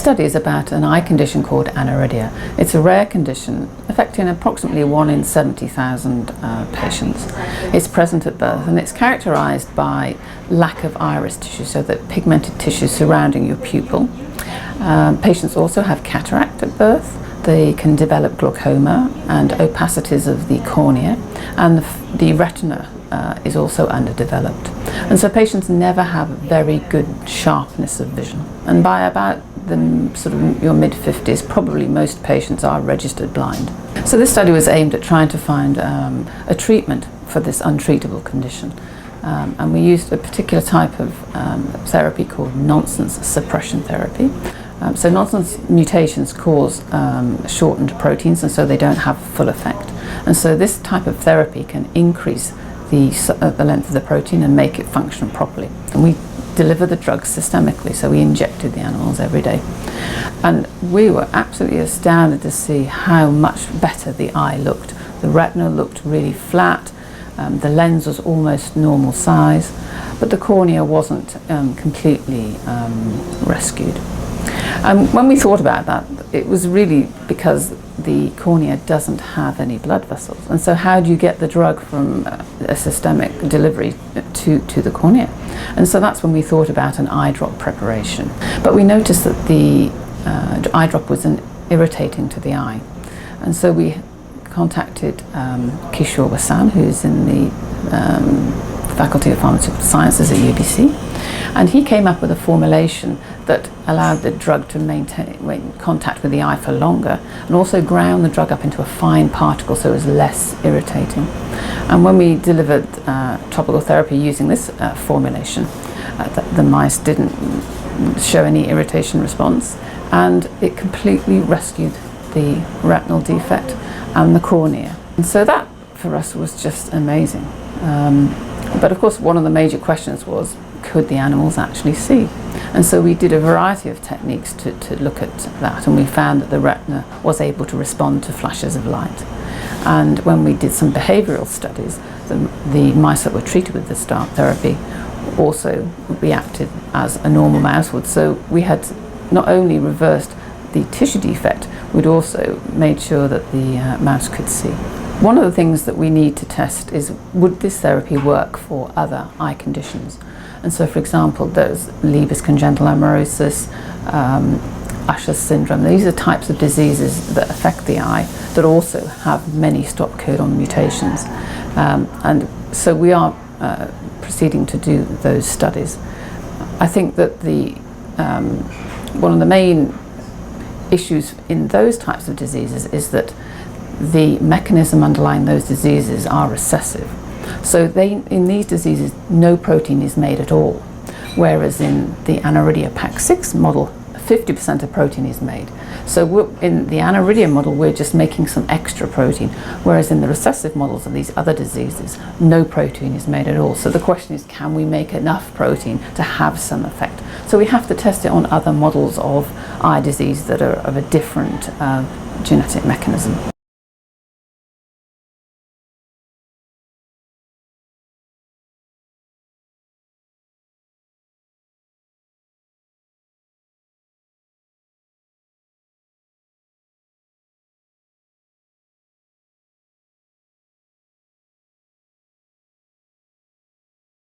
study is about an eye condition called aniridia. It's a rare condition affecting approximately 1 in 70,000 patients. It's present at birth and it's characterized by lack of iris tissue, so that pigmented tissue surrounding your pupil. Patients also have cataract at birth. They can develop glaucoma and opacities of the cornea, and the retina is also underdeveloped. And so patients never have very good sharpness of vision. And by about sort of your mid-50s, probably most patients are registered blind. So this study was aimed at trying to find a treatment for this untreatable condition. And we used a particular type of therapy called nonsense suppression therapy. So nonsense mutations cause shortened proteins, and so they don't have full effect. And so this type of therapy can increase the length of the protein and make it function properly. And we deliver the drug systemically, so we injected the animals every day. And we were absolutely astounded to see how much better the eye looked. The retina looked really flat, the lens was almost normal size, but the cornea wasn't completely rescued. And when we thought about that, it was really because the cornea doesn't have any blood vessels. And so how do you get the drug from a systemic delivery to the cornea? And so that's when we thought about an eye drop preparation. But we noticed that the eye drop was irritating to the eye. And so we contacted Kishore Vasan, who's in the Faculty of Pharmaceutical Sciences at UBC. And he came up with a formulation that allowed the drug to maintain contact with the eye for longer, and also ground the drug up into a fine particle so it was less irritating. And when we delivered topical therapy using this formulation, the mice didn't show any irritation response, and it completely rescued the retinal defect and the cornea. And so that for us was just amazing. But of course one of the major questions was, could the animals actually see? And so we did a variety of techniques to look at that, and we found that the retina was able to respond to flashes of light. And when we did some behavioral studies, the mice that were treated with the START therapy also reacted as a normal mouse would. So we had not only reversed the tissue defect, we'd also made sure that the mouse could see. One of the things that we need to test is, would this therapy work for other eye conditions? And so, for example, there's Leber's congenital amaurosis, Usher's syndrome. These are types of diseases that affect the eye that also have many stop codon mutations. And so we are proceeding to do those studies. I think that one of the main issues in those types of diseases is that the mechanism underlying those diseases are recessive. So in these diseases, no protein is made at all, whereas in the aniridia PAX6 model, 50% of protein is made. So in the aniridia model, we're just making some extra protein, whereas in the recessive models of these other diseases, no protein is made at all. So the question is, can we make enough protein to have some effect? So we have to test it on other models of eye disease that are of a different genetic mechanism.